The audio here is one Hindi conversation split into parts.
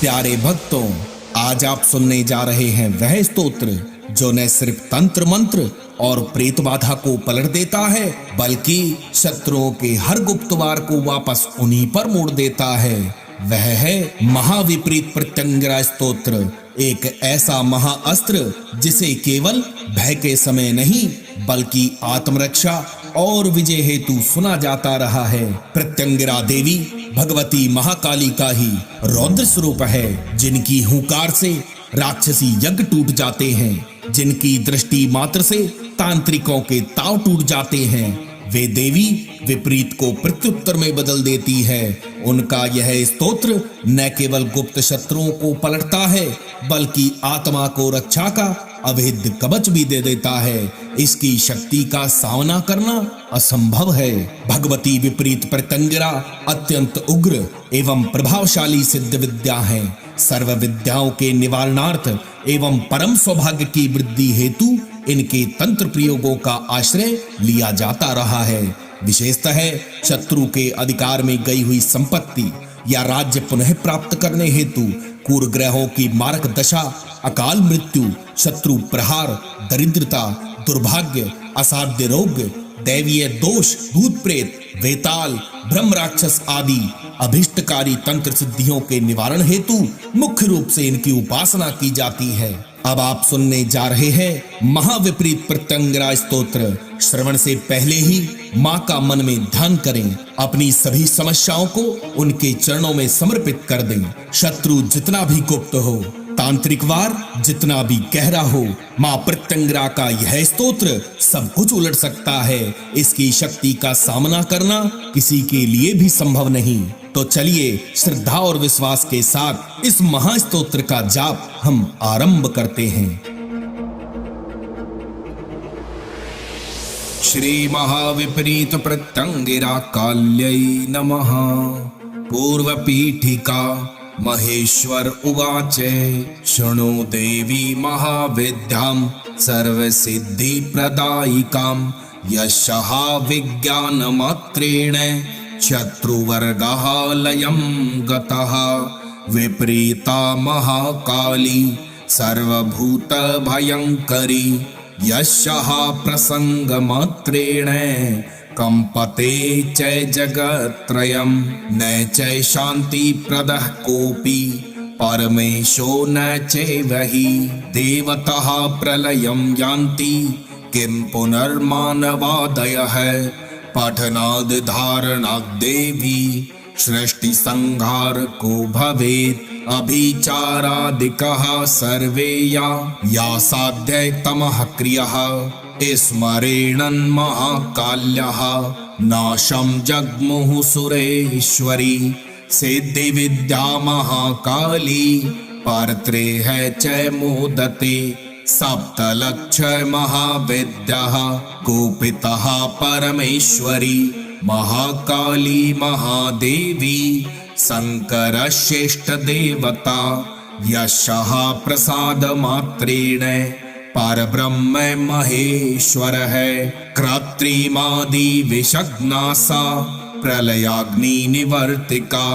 प्यारे भक्तों, आज आप सुनने जा रहे हैं वह स्तोत्र जो न सिर्फ तंत्र मंत्र और प्रेत बाधा को पलट देता है, बल्कि शत्रुओं के हर गुप्त वार को वापस उन्हीं पर मोड़ देता है। वह है महाविपरीत प्रत्यंगिरा स्तोत्र, एक ऐसा महाअस्त्र जिसे केवल भय के समय नहीं बल्कि आत्मरक्षा और विजय हेतु सुना जाता रहा है। प्रत्यंगिरा देवी भगवती महाकाली का ही रौद्र स्वरूप है, जिनकी हुंकार से राक्षसी यज्ञ टूट जाते हैं, जिनकी दृष्टि मात्र से तांत्रिकों के ताव टूट जाते हैं। वे देवी विपरीत को प्रत्युत्तर में बदल देती है। उनका यह स्तोत्र न केवल गुप्त शत्रुओं को पलटता है, बल्कि आत्मा को रक्षा का अभेद्य कवच भी दे देता है। इसकी शक्ति का सामना करना असंभव है। भगवती विपरीत प्रत्यंगिरा अत्यंत उग्र एवं प्रभावशाली सिद्ध विद्या है। सर्व विद्याओं के निवारणार्थ एवं परम सौभाग्य की वृद्धि हेतु इनके तंत्र प्रयोगों का आश्रय लिया जाता रहा है। विशेषतः शत्रु के अधिकार में गई हुई संपत्ति या राज्य पुनः प्राप्त करने हेतु क्रूर ग्रहों की मारक दशा, अकाल मृत्यु, शत्रु प्रहार, दरिद्रता, दुर्भाग्य, असाध्य रोग, दैवीय दोष, भूत प्रेत, वेताल, ब्रह्म राक्षस आदि अभिष्टकारी तंत्र सिद्धियों के निवारण हेतु मुख्य रूप से इनकी उपासना की जाती है। अब आप सुनने जा रहे हैं महाविपरीत प्रत्यंगिरा स्तोत्र। श्रवण से पहले ही मां का मन में ध्यान करें, अपनी सभी समस्याओं को उनके चरणों में समर्पित कर दें। शत्रु जितना भी गुप्त हो, तांत्रिक वार जितना भी गहरा हो, मां प्रत्यंगिरा का यह स्तोत्र सब कुछ उलट सकता है। इसकी शक्ति का सामना करना किसी के लिए भी संभव नहीं। तो चलिए श्रद्धा और विश्वास के साथ इस महास्तोत्र का जाप हम आरंभ करते हैं। श्री महाविपरीत प्रत्यंगिरा काल्यै नमः। पूर्व पीठिका महेश्वर उवाच शृणु देवी महाविद्यां सर्वसिद्धि प्रदायिकां यशः विज्ञानमात्रेण शत्रुवर्गः लयं गतः। विपरीता महाकाली सर्वभूत भयंकरी यशः प्रसंगमात्रेण कंपते च जगत्त्रयम्। न च शांति प्रदः कोऽपि परमेशो न चैवहि। देवतः प्रलयं यान्ति किं पुनर्मानवादयः। पठनाद् धारणाद् देवी सृष्टि संहार को भवेत्। अभिचारादिकः सर्वे या साध्य तमः क्रियः। स्मरेणन् महाकाल्यः नाशं जग्मुः सुरेश्वरी। सिद्धि विद्या महाकाली परत्रेह च मोदते। सप्तलक्ष महाविद्याः कुपितः परमेश्वरी। महाकाली महादेवी शंकर श्रेष्ठ देवता। यशः प्रसाद मात्रेण परब्रह्म महेश्वर है। कृत्रिमादि विषग्नासा प्रलयाग्नि निवर्तिका।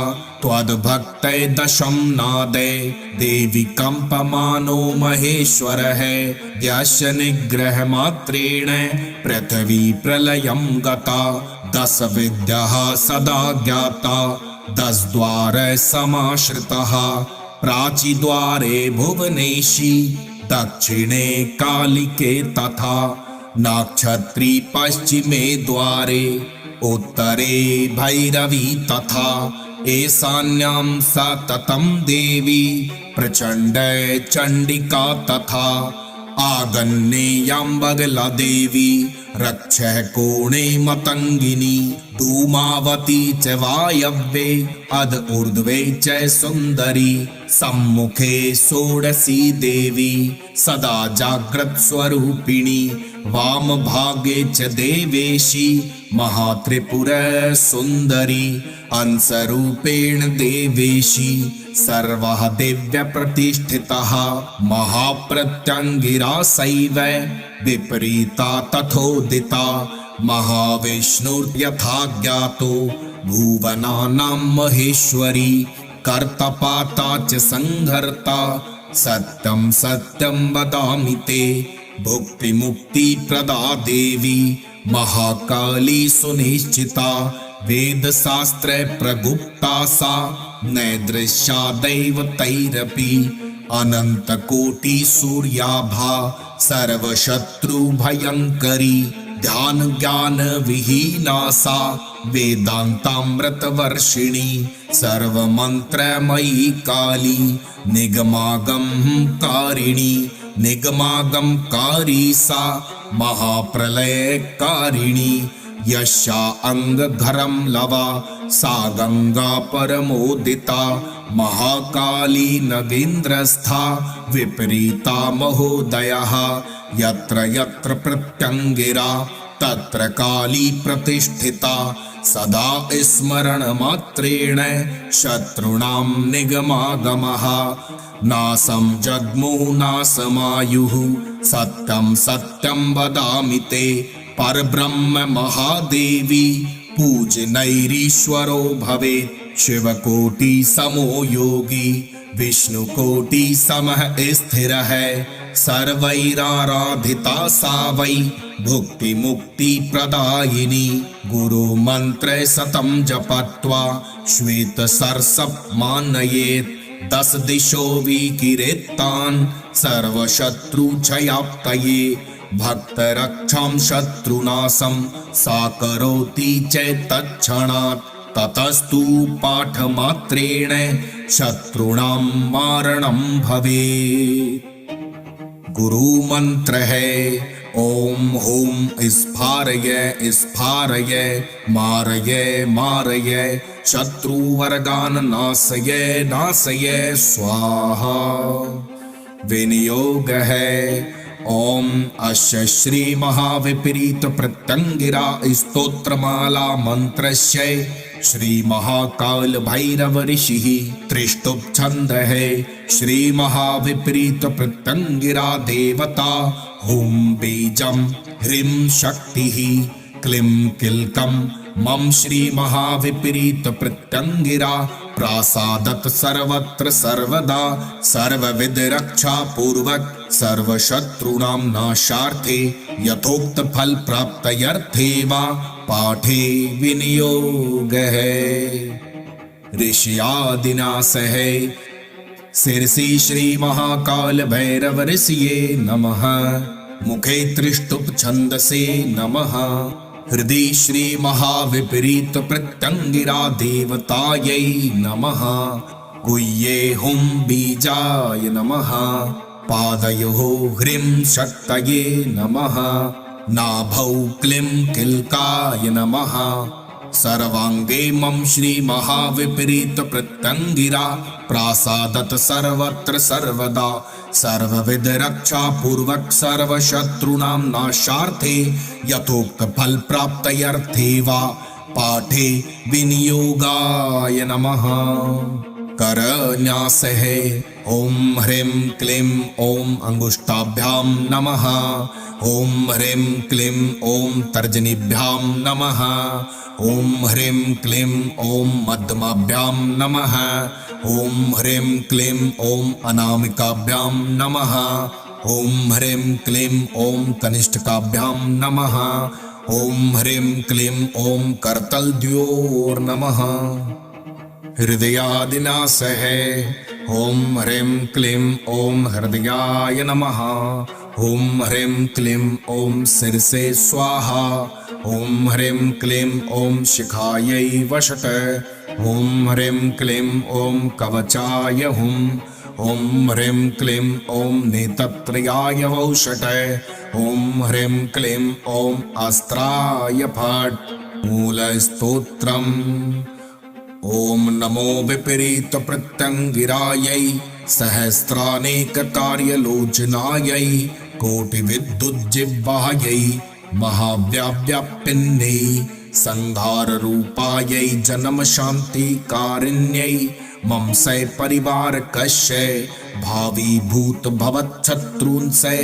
त्वद्भक्त दशम नादे देवी कंपमानो महेश्वर है। यश निग्रह मात्रेण पृथ्वी प्रलयं गता। 10 विद्याः सदा ज्ञाता 10 द्वार समाश्रितः। प्राची द्वारे भुवनेशी दक्षिणे कालिके तथा। नक्षत्री पश्चिमे द्वारे उत्तरे भैरवी तथा। ईशान्यां सततं देवी प्रचंड चंडिका तथा। आगन्येयां बगला देवी रक्षः कोणे मतंगिनी। धूमावती च वायव्ये अध ऊर्ध्वे च सुंदरी। सम्मुखे षोडशी देवी सदा जाग्रत स्वरूपिणी। वाम भागे च देवेशी महात्रिपुर सुंदरी। अंशरूपेण देवेशी सर्वः दिव्य प्रतिष्ठितः। महाप्रत्यंगिरा सैव विपरीता तथोदिता। महाविष्णुर्यथा ज्ञातो भुवनानां महेश्वरी कर्तपाता च संहर्ता सत्यं सत्यं वदामि ते भुक्ति मुक्ति प्रदा देवी महाकाली सुनिश्चिता वेद शास्त्र प्रगुप्ता सा नैदृश्या दैवतैरपि अनंत कोटि सूर्याभा सर्वशत्रु भयंकरी ध्यान ज्ञान विहीना सा वेदांतामृत वर्षिणी सर्व मंत्रमयी काली निगमागम कारिणी निगमागम कारी सा महाप्रलय कारिणी यशा अंग घरम लवा सा गंगा परमोदिता महाकाली नगेन्द्रस्था विपरीता महोदयः यत्र यत्र प्रत्यंगिरा तत्र काली प्रतिष्ठिता सदा स्मरण मात्रेण शत्रुणां निगमागमः नासं जग्मुः नासमायुः सत्यं सत्यं वदामि ते परब्रह्म महादेवी पूजनैरीश्वरो भवेत् शिवकोटि समो योगी विष्णुकोटि समः स्थिरः सर्वैराराधिता सा वै भुक्ति मुक्ति प्रदायिनी गुरु मंत्र सतं जपत्वा श्वेत सर्षप मानयेत् 10 दिशो विकिरेत्तान् सर्वशत्रु क्षयाप्तये भक्त रक्षां शत्रुनाशं सा करोति च तत्क्षणात् ततस्तु पाठमात्रेण शत्रुणां मारणं भवेत्। गुरु मंत्र है ओम हुम स्फारय स्फारय मारय मारय शत्रुवर्गान् नाशय नाशय स्वाहा। विनियोग है ओम अस्य श्री महाविपरीत प्रत्यंगिरा स्तोत्रमाला मंत्रस्य श्री महाकाल भैरव ऋषि त्रिष्टुप छंद है श्री महाविपरीत प्रत्यंगिरा देवता हुम बीजम ह्रीं शक्ति क्लीं किल्कम मम श्री महाविपरीत प्रत्यंगिरा प्रासादत सर्वत्र सर्वदा सर्वविध रक्षा पूर्वक सर्व शत्रुणां नाशार्थे यथोक्त फल प्राप्त्यर्थे वा पाठे विनियोग है। ऋषियादिनाश है शीर्षि श्री महाकाल भैरव ऋषिये नमः। मुखे त्रिष्टुप छंदसे नमः। हृदि श्री महाविपरीत प्रत्यंगिरा देवतायै नमः। गुह्ये हुं बीजाय नमः। पादयोः ह्रीं शक्तये नमः। नाभौ क्लीं किल्काय नमः। सर्वांगे मम श्री महाविपरीत प्रत्यंगिरा प्रासादत सर्वत्र सर्वदा सर्वविध रक्षा पूर्वक सर्व शत्रुणां नाशार्थे यथोक्त फल प्राप्त्यर्थे वा पाठे विनियोगाय नमः। कर न्यास है ओम ह्रीं क्लीं ओम अंगुष्ठाभ्यां नमः। ओम ह्रीं क्लीं ओम तर्जनीभ्यां नमः। ओम ह्रीं क्लीं ओम मध्यमाभ्यां नमः। ओम ह्रीं क्लीं ओम अनामिकाभ्यां नमः। ओम ह्रीं क्लीं ओम कनिष्ठकाभ्यां नमः। ओम ह्रीं क्लीं ओम करतलद्योर् नमः। हृदयादिनाश है ओम ह्रीं क्लीं ओम हृदयाय नमः। ओम ह्रीं क्लीं ओम शिरसे स्वाहा। ओम ह्रीं क्लीं ओम शिखायै वषट। ओम ह्रीं क्लीं ओम कवचाय हुं। ओम ह्रीं क्लीं ओम नेत्रत्रयाय वौषट। ओम ह्रीं क्लीं ओम अस्त्राय फट्। मूलस्तोत्रम् ओम नमो विपरीत प्रत्यंगिरायै सहस्रानेकतार्यलोचनायै कोटिविद्युज्जिह्वायै महाव्याप्यापिन्यै संहाररूपायै जन्म शांति कारिण्यै मम सै परिवारकस्य भावी भूत भवच्छत्रून् सै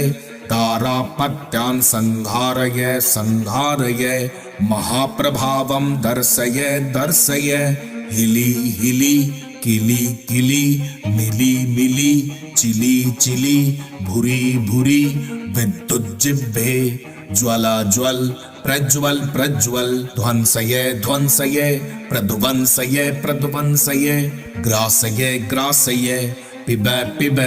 तारापत्यान् संहारय संहारय महाप्रभावं दर्शय दर्शय हिली हिली किली किली मिली मिली चिली चिली भूरी भूरी विद्युज्जिह्वे ज्वला ज्वल प्रज्वल प्रज्वल ध्वंसय ध्वंसय प्रध्वंसय प्रध्वंसय ग्रासय ग्रासय पिब पिब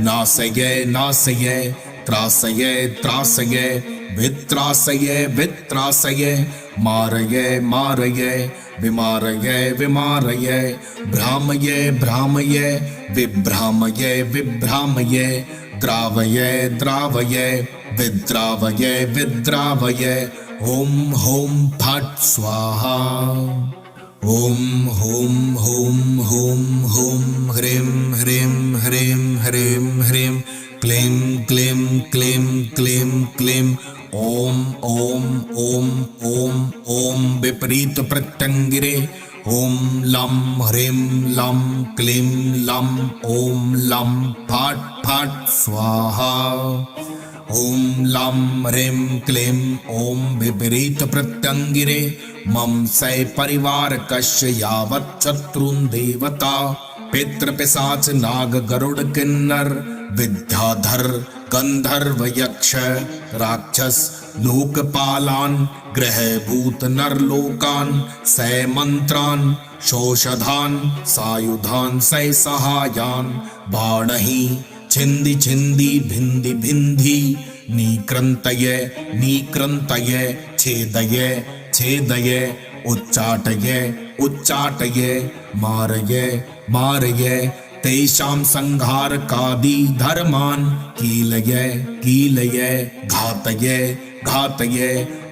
नासय नासय त्रासय त्रासय वित्रासय वित्रासय मारय मारय विमारय विमारय भ्रामय भ्रामय विभ्रामय विभ्रामय द्रावय द्रावय विद्रावय विद्रावय ओम होम फट् स्वाहा ओम होम होम होम होम ह्रीं ह्रीं ह्रीं ह्रीं ह्रीं क्लीं क्लीं क्लीं क्लीं क्लीं ओम ओम ओम ओम ओम विपरीत प्रत्यंगिरे ओम लं ह्रीं लं क्लीं लं ओम लं फट् फट् स्वाहा ओम लं ह्रीं क्लीं ओम विपरीत प्रत्यंगिरे मम सै परिवार कस्य यावत् शत्रुन् देवता पितृपिशाच नाग गरुड़ किन्नर विद्याधर गंधर्व यक्ष राक्षस लोकपालान ग्रह भूत नरलोकान सै मंत्रान शोषधान सायुधान सै सहायान बाणहि छिंदि छिंदि भिंदि भिंदि निक्रंतय निक्रंतय छेदय छेदय उच्चाटय उच्चाटय मारय मारय तेषां संहारकादि धर्मान् कीलय कीलय घातय घातय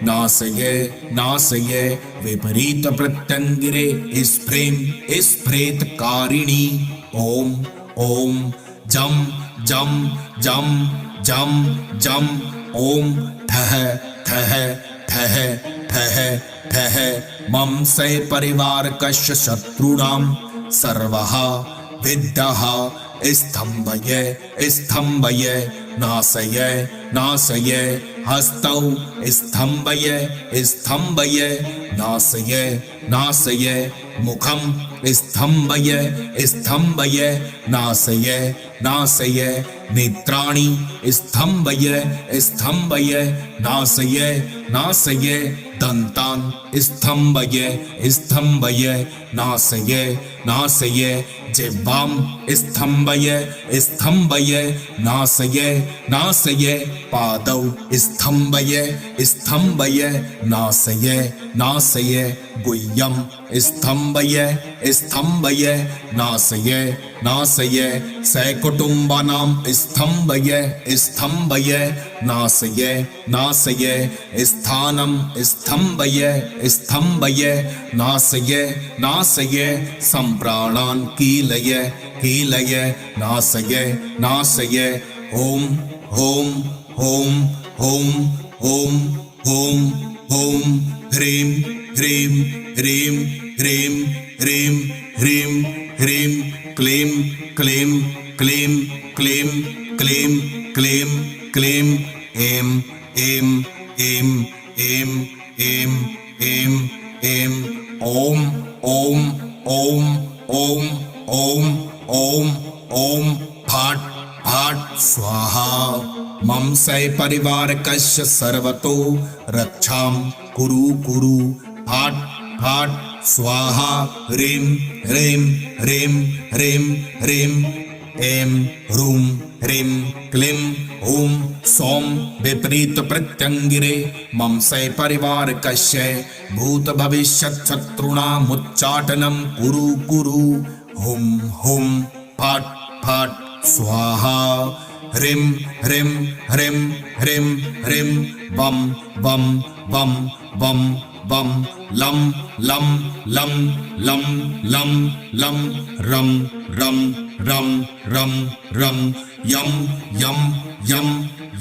नाशय नाशय विपरीत प्रत्यंगिरे स्फ्रें स्फ्रेत कारिणी ओम ओम जम जम जम जम जम ओम ठह ठह ठह ठह ठह मम सै परिवार कस्य शत्रूणां सर्वः विद्यः स्तंभय स्तंभय नाशय नाशय हस्तौ स्तंभय स्तंभय नाशय नाशय मुखं स्तंभय स्तंभय नाशय नाशय नेत्राणि स्तंभय स्तंभय नाशय नाशय दन्तान् स्तंभय स्तंभय नाशय नाशय जिह्वां स्तंभय स्तंभय नाशय नाशय पादौ स्तंभय स्तंभय नाशय नाशय गुह्यं स्तंभय स्तंभय नाशय नाशय सकुटुम्बानां स्तंभय स्तंभय नाशय नाशय स्थानं स्तंभय स्तंभय नाशय नाशय सम्प्राणान् कीलय कीलय नाशय नाशय ओम ओम ओम ओम ओम ओम ओम ह्रीं ह्रीं ह्रीं ह्रीं ह्रीं ह्रीं ह्रीं क्लीं क्लीं क्लीं क्लीं क्लीं क्लीं क्लीं ऐं ऐं ऐं ऐं ऐं ऐं ऐं ओम ओम ओम ओम ओम ओम ओम फट् फट् स्वाहा मम सै परिवार कस्य सर्वतो रक्षां कुरु कुरु फट् फट् स्वाहा ह्रीं ह्रीं ह्रीं ह्रीं ह्रीं ऐं ह्रूं ह्रीं क्लीं ॐ सौं विपरीत प्रत्यंगिरे मम सै परिवार कस्य भूत भविष्यत् शत्रूणामुच्चाटनं कुरु कुरु हुं हुं फट् फट् स्वाहा ह्रीं ह्रीं ह्रीं ह्रीं ह्रीं बम बम बम बम बम लं लं लं लं लं लं रं रं रं रं रं यं यं यं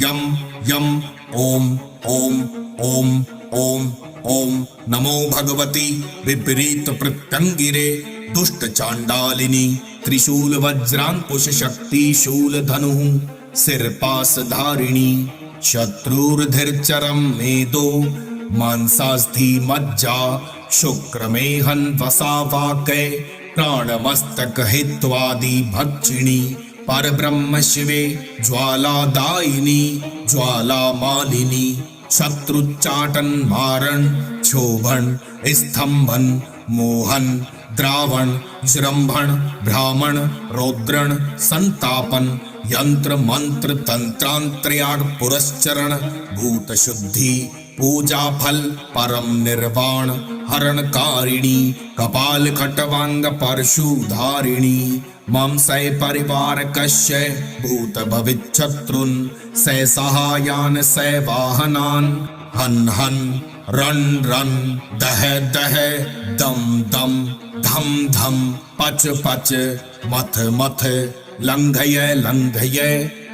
यं यं ओम ओम ओम ओम ओम नमो भगवती विपरीत प्रत्यंगिरे दुष्ट चांडालिनी त्रिशूल वज्रांकुश शक्ति शूल धनु सिरपास धारिणी शत्रुर्धिर्चरम मेदो मांसास्थि मज्जा शुक्रमेहन वसावाकै प्राणमस्तक हित्वादि भक्षिणी परब्रह्म शिवे ज्वालादायिनी ज्वाला मालिनी शत्रुच्चाटन मारण क्षोभन स्तंभन मोहन द्रावण जृंभण ब्राह्मण रौद्रण संतापन यंत्र मंत्र तंत्रांतर्याग पुरस्चरण भूत शुद्धि पूजा फल परम निर्वाण हरणकारिणी कपाल खटवांग परशुधारिणी मम सै परिवार कश्य भूत भविच्छत्रुन सै सहायान सै वाहनान हन हन रन रन दह दह दम दम धम धम पच पच मथ मथ लंघय लंघय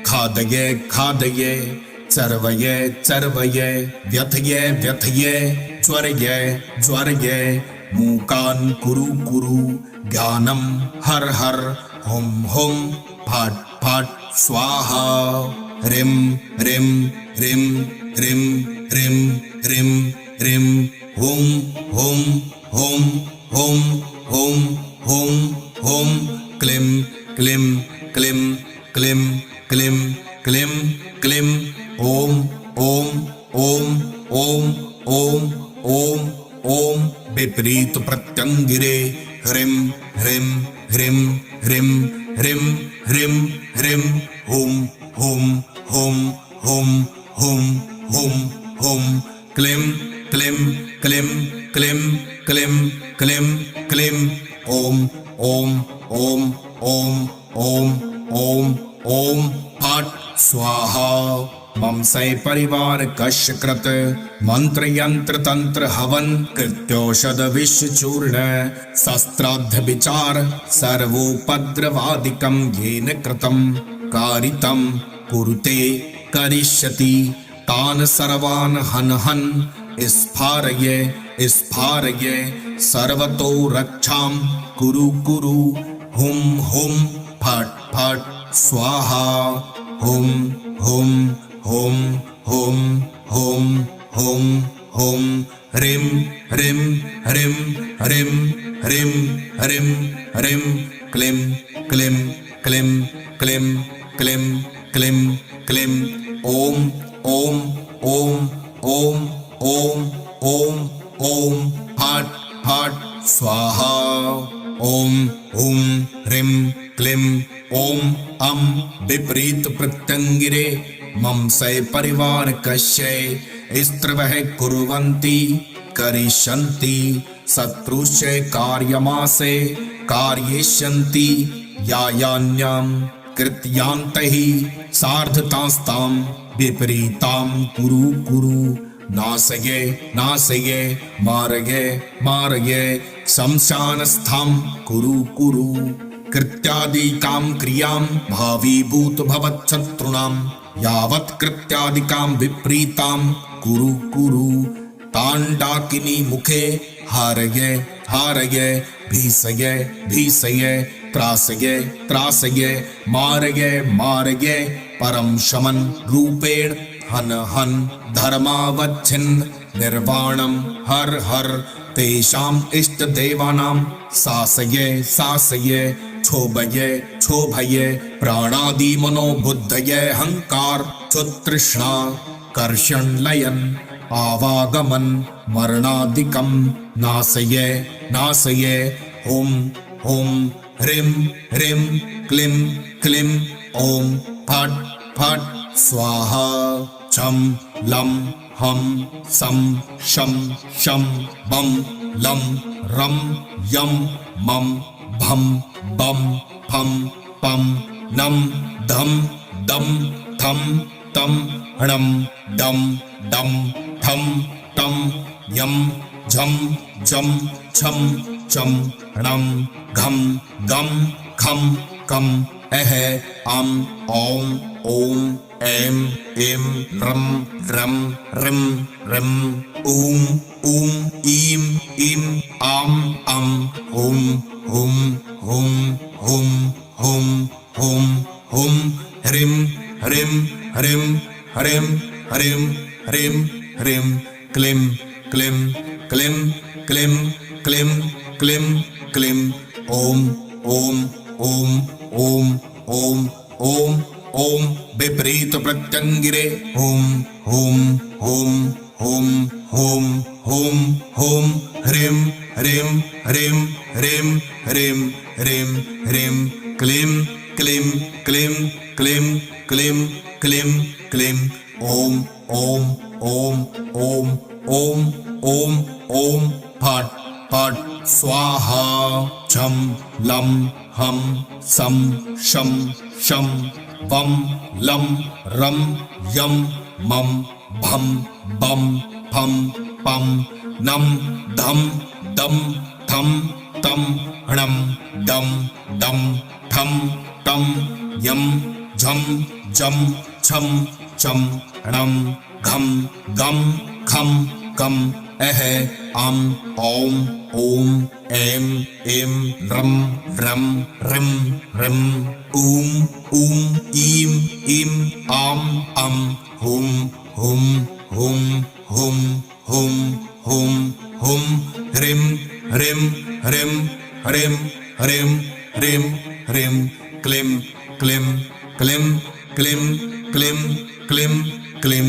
खादय खादय चर्वय चर्वय व्यथय व्यथय ज्वरय ज्वरय मूकान कुरु कुरु ज्ञानम हर हर हुम हुम फट फट स्वाहा रिम रिम रिम रिम रिम रिम रिम हुम हुम हुम हुम हुम हुम हुम क्लिम क्लिम क्लिम क्लिम क्लिम क्लिम क्लिम ओम ओम ओम ओम ओम ओम ओम विपरीत प्रत्यंगिरे ह्रीं ह्रीं ह्रीं ह्रीं ह्रीं ह्रीं ह्रीं हुम हुम हुम हुम हुम हुम हुम क्लीं क्लीं क्लीं क्लीं क्लीं क्लीं क्लीं ओम ओम ओम ओम ओम ओम ओम फट स्वाहा मम सै परिवार कश्य कृत मंत्र यंत्र तंत्र हवन कृत्योषध विष चूर्ण शस्त्राध्य विचार सर्वोपद्रवादिकं येन कृतं कारितं कुरुते करिष्यति तान सर्वान् हन हन स्फारय स्फारय सर्वतो रक्षां कुरु कुरु हुम हुम फट फट स्वाहा हुम हुम हुम हुम हुम हुम हुम ह्रीं ह्रीं ह्रीं ह्रीं ह्रीं ह्रीं ह्रीं क्लीं क्लीं क्लीं क्लीं क्लीं क्लीं क्लीं ओम ओम ओम ओम ओम ओम ओम फट फट स्वाहा ओम हुम ह्रीं क्लीं ओम अम विपरीत प्रत्यंगिरे मम सै परिवार कश्य स्त्रवः कुर्वन्ति करिष्यन्ति शत्रुश्च कार्यमासे कार्येष्यन्ति यायान्यां कृत्यान्तैः सार्धतास्तां विपरीतां कुरु कुरु नाशय नाशय मारय मारय शमशानस्थां कुरु कुरु कृत्यादिकां क्रियां भावीभूत भवच्छत्रुणां यावत् कृत्यादिकां विपरीतां कुरु कुरु ताण्डाकिनी मुखे हारय हारय भीषय भीषय त्रासय त्रासय मारय मारय परम शमन रूपेण हन हन धर्मावच्छिन्न निर्वाणं हर हर तेषाम् इष्ट देवानां शासय शासय क्षोभय क्षोभय प्राणादि मनोबुद्धय हंकार क्षुतृष्णा कर्षण लयन आवागमन मरणादिकं नाशय नाशय हुम हुम ह्रीं ह्रीं क्लीं क्लीं ओम फट फट स्वाहा छम लं हम सम शम शम बम लं रम यम मम भम बम फम पम नम धम दम थम तम णम डम डम ठम टम यम झम झम छम चम णम घम गम खम कम अह अम ओम ओम एम एम रम रम रिम रिम ऊम ऊम ईम ईम आम अम हुम हुम हुम हुम हुम हुम हुम ह्रीं ह्रीं ह्रीं ह्रीं ह्रीं ह्रीं ह्रीं क्लीं क्लीं क्लीं क्लीं क्लीं क्लीं क्लीं ओम ओम ओम ओम ओम ओम ओम विपरीत प्रत्यंगिरे ओम ओम ओम ओम ओम ओम ओम ह्रीं ह्रीं ह्रीं ह्रीं ह्रीं ह्रीं ह्रीं क्लीं क्लीं क्लीं क्लीं क्लीं क्लीं क्लीं ओम ओम ओम ओम ओम ओम ओम फट फट स्वाहा छम लं हम सम शम शम वम लं रम यम मम भम बम फम पम नम धम दम थम तम णम डम डम ठम टम यम झम जम छम चम णम घम गम खम कम अह अम ओम ओम एम एम रम रम रिम रिम ऊम ऊम ईम ईम आम अम हुम हुम हुम हुम हुम हुम हुम ह्रीं ह्रीं ह्रीं ह्रीं ह्रीं ह्रीं ह्रीं क्लीं क्लीं क्लीं क्लीं क्लीं क्लीं क्लीं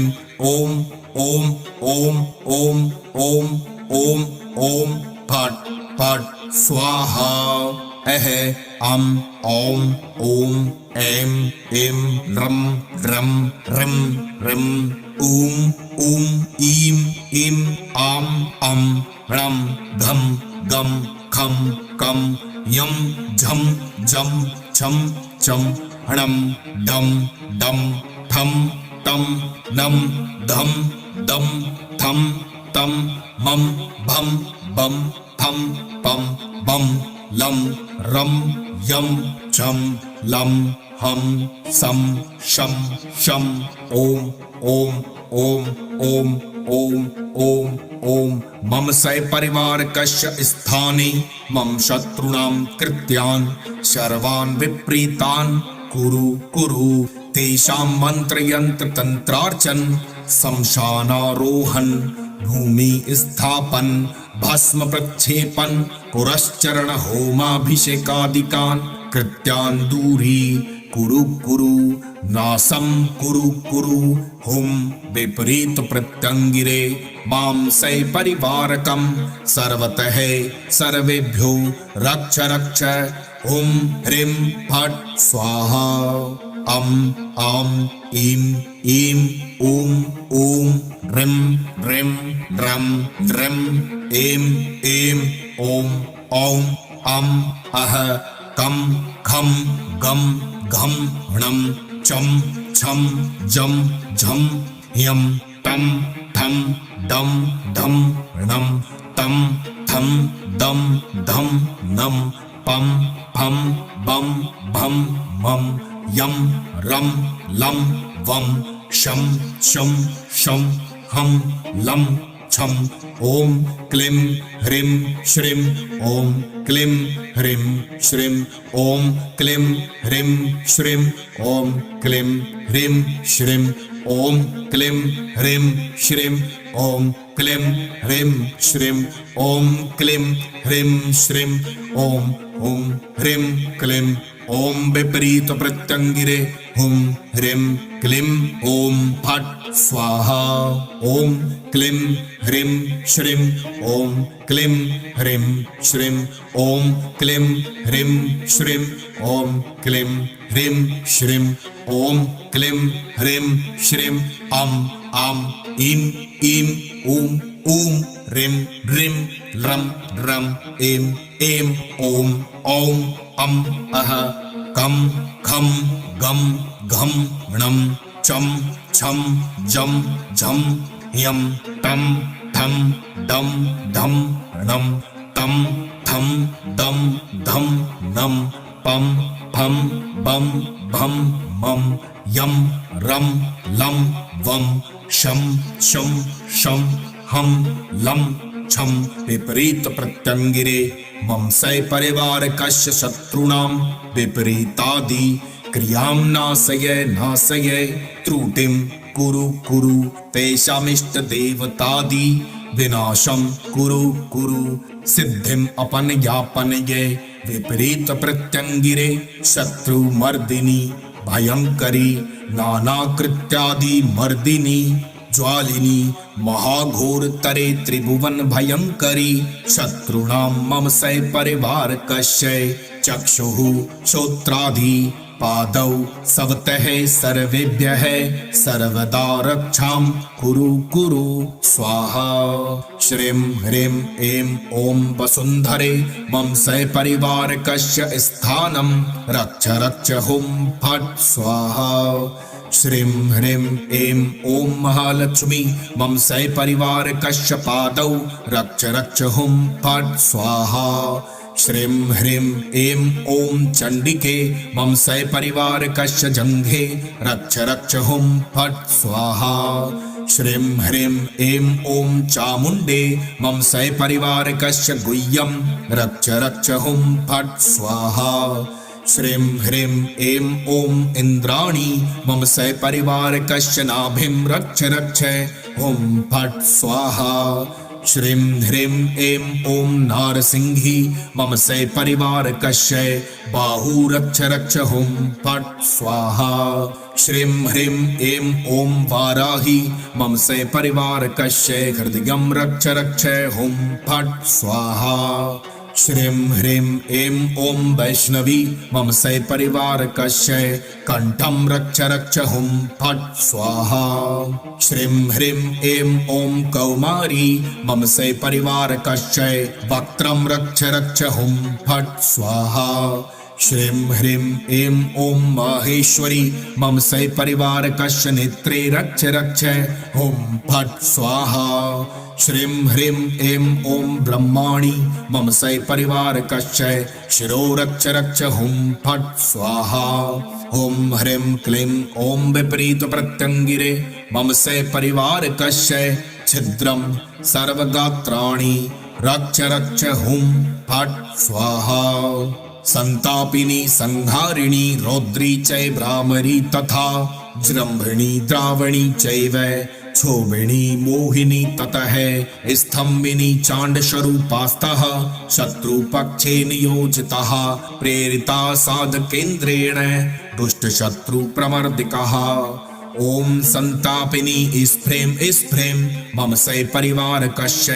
ओम ओम ओम ओम ओम ओम ओम फट फट स्वाहा अह अम ओम ओम एम एम रम रम रिम रिम ऊम ऊम ईम ईम आम अम णम घम गम खम कम यम झम जम छम चम णम डम डम ठम टम नम धम दम थम तम मम भम बम फम पम बम लम रम यम छम लं हम सम शम शम ओम ओम ओम ओम ओम ओम ओम मम सै परिवार कस्य स्थाने मम शत्रूणां कृत्यान् सर्वान् विपरीतान् कुरु कुरु तेषां मंत्र यंत्र तंत्रार्चन शमशानारोहण भूमि स्थापन भस्म प्रक्षेपण पुरश्चरण होमाभिषेकादिकान् कृत्यान् दूरी कुरु कुरु नासं कुरु कुरु हुम विपरीत प्रत्यंगिरे मां सै परिवारकं सर्वतः सर्वेभ्यो रक्ष रक्ष हुम ह्रीं फट् स्वाहा अम आम ईम ईम ऊम ऊम ह्रीं ह्रीं ह्रं ह्रीं ऐं ऐं ओम औं अं अः कं खं गं घं णं चं छं जं झं ह्यं तं ठं डं ढं णं तं थं दं धं नं पं फं बं भं मं यं रं लं वं शं शं शं हं लं छं ओम क्लीं ह्रीं श्रीं ओम क्लीं ह्रीं श्रीं ओम क्लीं ह्रीं श्रीं ओम क्लीं ह्रीं श्रीं ओम क्लीं ह्रीं श्रीं ओम क्लीं ह्रीं श्रीं ओम क्लीं ह्रीं श्रीं ओम हुं ह्रीं क्लीं ओम विपरीत प्रत्यंगिरे हुं ह्रीं क्लीं ओम फट् स्वाहा ओम क्लीं ह्रीं श्रीं ओम क्लीं ह्रीं श्रीं ओम क्लीं ह्रीं श्रीं ओम क्लीं ह्रीं श्रीं ओम क्लीं ह्रीं श्रीं अं आं ईं ईं ऊं ऊं ह्रीं ह्रीं रं रं ऐं ऐं ओम औं अं अः कं खं गं घं णं चं छं जं झं ह्यं तं ठं डं धं णं तं थं दं धं नं पं फं बं भं मं यं रं लं वं शं शं शं हं लं छं विपरीत प्रत्यंगिरे मम सै परिवार कस्य शत्रूणां विपरीतादि क्रियां नाशय नाशय त्रुटिं कुरु कुरु तेषामिष्ट देवतादि विनाशम कुरु कुरु सिद्धिम अपन यापन ये विपरीत प्रत्यंगिरे शत्रु मर्दिनी भयंकरी नाना कृत्यादि मर्दिनी ज्वालिनी महाघोर तरे त्रिभुवन भयंकरी शत्रुणाम मम सै परिवार कश्य चक्षुः श्रोत्रादि पादौ सवतः सर्वेभ्यः सर्वदा रक्षां कुरु कुरु स्वाहा। श्रीं ह्रीं ऐं ॐ वसुन्धरे मम सै परिवार कस्य स्थानं रक्ष रक्ष हुं फट् स्वाहा। श्रीं ह्रीं ऐं ॐ महालक्ष्मी मम सै परिवार कस्य पादौ रक्ष रक्ष हुं फट् स्वाहा। श्रीं ह्रीं ऐं ॐ चंडिके मम सै परिवार कस्य जंघे रक्ष रक्ष हुं फट् स्वाहा। श्रीं ह्रीं ऐं ॐ चामुंडे मम सै परिवार कस्य गुह्यं रक्ष रक्ष हुं फट् स्वाहा। श्रीं ह्रीं ऐं ॐ इंद्राणी मम सै परिवार कस्य नाभिं रक्ष रक्ष हुं फट् स्वाहा। श्रीं ह्रीं ऐं ॐ नारसिंही मम सै परिवार कस्य बाहु रक्ष रक्ष हुं फट् स्वाहा। श्रीं ह्रीं ऐं ॐ वाराही मम सै परिवार कस्य हृदयं रक्ष रक्ष हुं फट् स्वाहा। श्रीं ह्रीं ऐं ॐ वैष्णवी मम सै परिवार कस्य कंठं रक्ष रक्ष हुं फट् स्वाहा। श्रीं ह्रीं ऐं ॐ कौमारी मम सै परिवार कस्य वक्त्रं रक्ष रक्ष हुं फट् स्वाहा। श्रीं ह्रीं ऐं ॐ माहेश्वरी मम सै परिवार कस्य नेत्रे रक्ष रक्ष हुं फट् स्वाहा। श्रीं ह्रीं ऐं ॐ ब्रह्माणी मम सै परिवार कस्य शिरो रक्ष रक्ष हुं फट् स्वाहा। ॐ ह्रीं क्लीं ॐ विपरीत प्रत्यंगिरे मम सै परिवार कस्य छिद्रं सर्वगात्राणि रक्ष रक्ष हुं फट् स्वाहा। संतापिनी संहारिणी रौद्री चै भ्रामरी तथा जृंभिणी द्रावणी चैव क्षोभिणी मोहिनी ततः स्तंभिनी चाण्डस्वरूपास्तः शत्रुपक्षे नियोजितः प्रेरिता साधकेन्द्रेण दुष्टशत्रु प्रमर्दिकः। ओम संतापिनी स्फ्रें स्फ्रें मम सै परिवार कस्य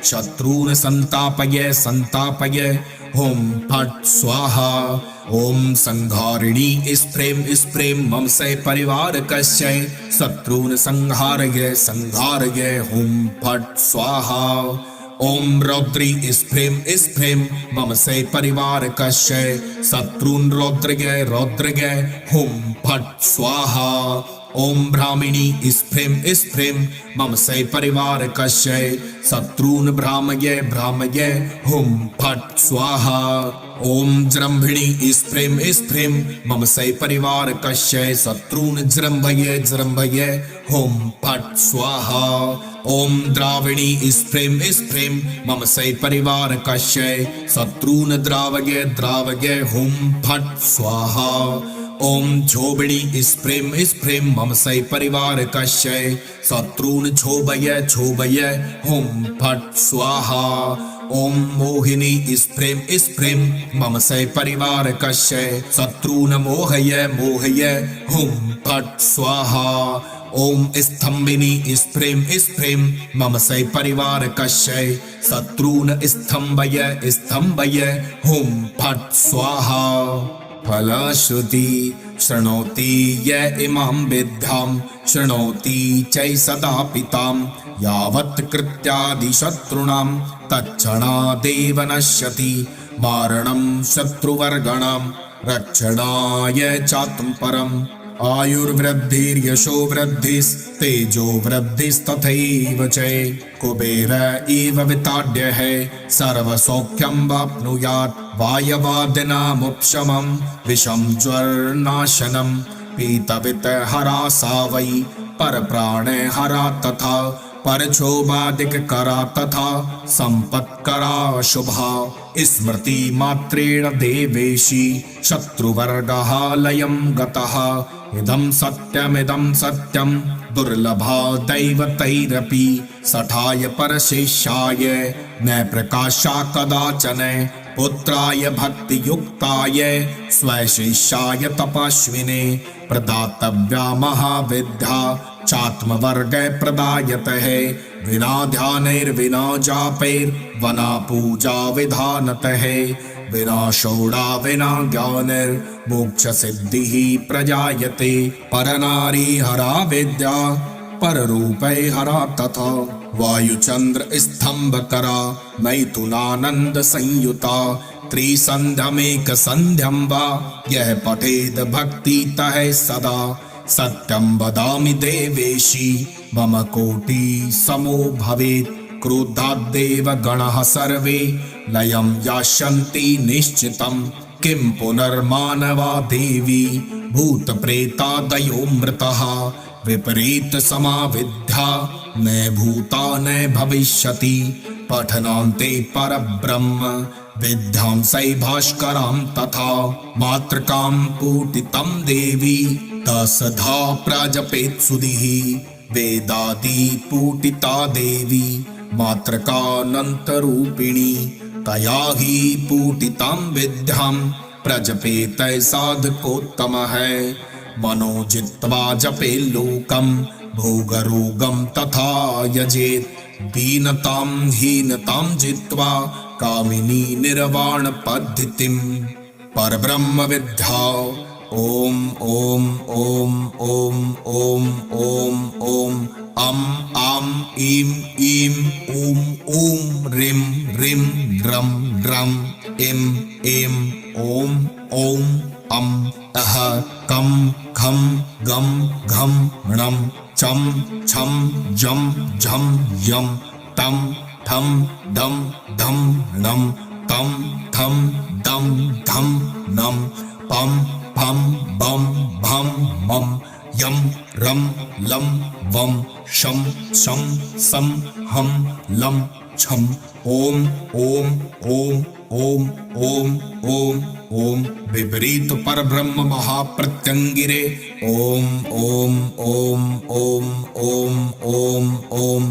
शत्रून् संतापय संतापय हुं फट् स्वाहा। ओम संहारिणी स्फ्रें स्फ्रें मम सै परिवार कस्य शत्रून् संहारय संहारय हुं फट् स्वाहा। ओम रौद्री स्फ्रें स्फ्रें मम सै परिवार कस्य शत्रून् रौद्रय रौद्रय हुं फट् स्वाहा। ओम भ्रामिणी स्फ्रें स्फ्रें मम सै परिवार कस्य शत्रून् भ्रामय भ्रामय हुं फट् स्वाहा। ओम जृंभिणी स्फ्रें स्फ्रें मम सै परिवार कस्य शत्रून् जृंभय जृंभय हुं फट् स्वाहा। ओम द्राविणी स्फ्रें स्फ्रें मम सै परिवार कस्य शत्रून् द्रावय द्रावय हुं फट् स्वाहा। ओम क्षोभिणी स्फ्रें स्फ्रें मम सै परिवार कस्य शत्रून् क्षोभय क्षोभय हुं फट् स्वाहा। ओम मोहिनी स्फ्रें स्फ्रें मम सै परिवार कस्य शत्रून् मोहय मोहय हुं फट् स्वाहा। ओम स्तंभिनी स्फ्रें स्फ्रें मम सै परिवार कस्य शत्रून् स्तंभय स्तंभय हुं फट् स्वाहा। फलश्रुति शृणोति य इमां विद्यां शृणोति चै सदा पितां यावत् कृत्यादि शत्रूणां तत्क्षणादेव नश्यति मारणं शत्रुवर्गणां रक्षणाय चात्म परम् आयुर्वृद्धिर्यशो वृद्धिस्तेजो वृद्धिस्तथैव च कुबेर इव विताड्यः सर्वसौख्यं वाप्नुयात् वायवादिनामुपशमं विषं ज्वरनाशनं पीतवितहरा सा वै परप्राणहरा तथा परक्षोभादिककरा तथा संपत्करा शुभा स्मृति मात्रेण देवेशी शत्रुवर्गः लयं गतः इदं सत्यं दुर्लभा दैवतैरपि सठाय परशेषाय न प्रकाशा कदाचन पुत्राय भक्तियुक्ताय स्वशिष्याय तपस्विने प्रदातव्या महाविद्या चात्मवर्ग प्रदायतः विना ध्यानैर्विना जापैर्वना पूजा विधानतः विना षोडा विना ज्ञानैर्मोक्ष सिद्धिः प्रजायते परनारी हरा विद्या पररूपै हरा तथा वायुचंद्र स्तंभकरा मैथुनानंद संयुता त्रिसंध्यमेक संध्यं वा यह पठेद भक्तितः सदा सत्यं वदामि देवेशी मम कोटि समो भवेत् क्रोधाद्देव गणः सर्वे लयं यास्यन्ति निश्चितं किं पुनर्मानवा देवी भूतप्रेतादयो मृतः विपरीत समाविद्या न भूता न भविष्यति पठनान्ते परब्रह्म विद्यां सै भास्करां तथा मातृकां पूटितं देवी तसधा प्रजपेत् सुधिः वेदादि पूटिता देवी मातृकानन्तरूपिणी तया हि पूटितां विद्यां प्रजपेत साधकोत्तमः मनो जित्वा जपे लोकं भोगरोगं तथा यजेत् दीनतां हीनतां जित्वा कामिनी निर्वाण पद्धतिं परब्रह्म विद्या ओम ओम ओम ओम ओम ओम ओम अम आम ईम ईम ऊम ऊम रिम रिम रम रम इम इम ओम ओम अम अह कम खम गम घम णम चम छम जम झम यम तम ठम दम धम नम तम थम दम धम नम पम फम बम भम मम यम रम लम वम शम शम सम हम लम छम ओम ओम ओम ओम ओम ओम ओम विपरीत परब्रह्म महाप्रत्यंगिरे ओम ओम ओम ओम ओम ओम ओम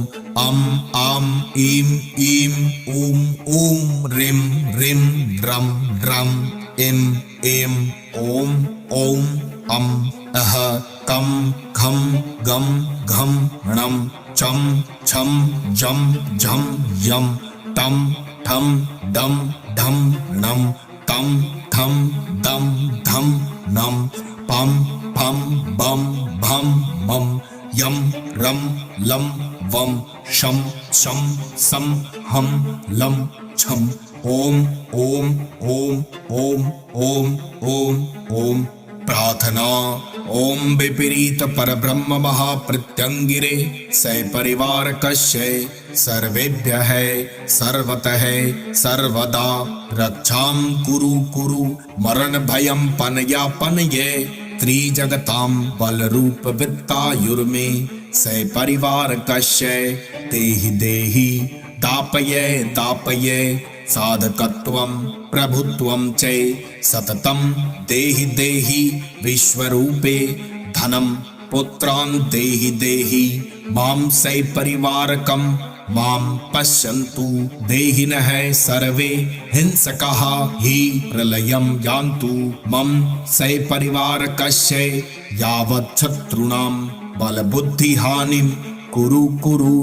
अम आम ईम ईम ऊम ऊम रिम रिम रम रम इम इम ओम ओम अम अह कम खम गम घम णम चम छम जम झम यम तम ठम दम धम नम तम थम दम धम नम पम फम बम भम मम यम रम लम वम शम शम सम हम लम छम ओम ओम ओम ओम ओम ओम ओम प्रार्थना ओम विपरीत परब्रह्म महाप्रत्यंगिरे सपरिवार कस्य सर्वेभ्यः सर्वतः सर्वदा रक्षां कुरु कुरु मरण भयं पनया पनये त्रिजगतां बलरूप वित्तायुर्मे सपरिवार कस्य देहि देहि दापये दापये साधकत्वं प्रभुत्वं च सततं देहि देहि विश्वरूपे धनं पुत्रान् देहि देहि मां सपरिवारकं मां पश्यन्तु देहिनः सर्वे हिंसकाः हि प्रलयं यान्तु मम सपरिवारकस्य यावत् शत्रूणां बलबुद्धिहानिं कुरु कुरु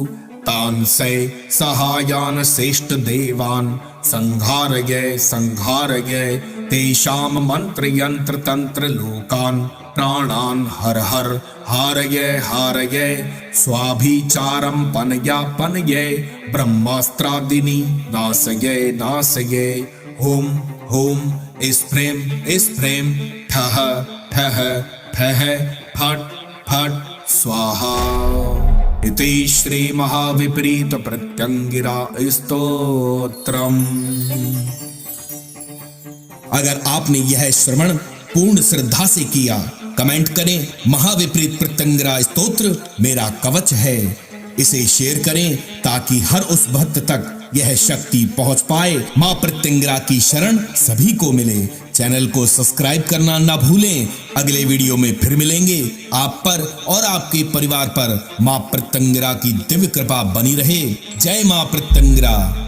तान् सहायान् श्रेष्ठ देवान् संहारय संहारय तेषां मंत्र यंत्र तंत्र लोकान् प्राणान् हर हर हारय हारय स्वाभिचारं पनया पनय ब्रह्मास्त्रादिनी नाशय नाशय होम होम स्फ्रेम स्फ्रेम ठह ठह ठह फट फट स्वाहा इति श्री महाविपरीत प्रत्यंगिरा स्तोत्रम। अगर आपने यह श्रवण पूर्ण श्रद्धा से किया, कमेंट करें महाविपरीत प्रत्यंगिरा स्तोत्र मेरा कवच है। इसे शेयर करें ताकि हर उस भक्त तक यह शक्ति पहुंच पाए। मां प्रत्यंगिरा की शरण सभी को मिले। चैनल को सब्सक्राइब करना ना भूलें। अगले वीडियो में फिर मिलेंगे। आप पर और आपके परिवार पर मां प्रत्यंगिरा की दिव्य कृपा बनी रहे। जय मां प्रत्यंगिरा।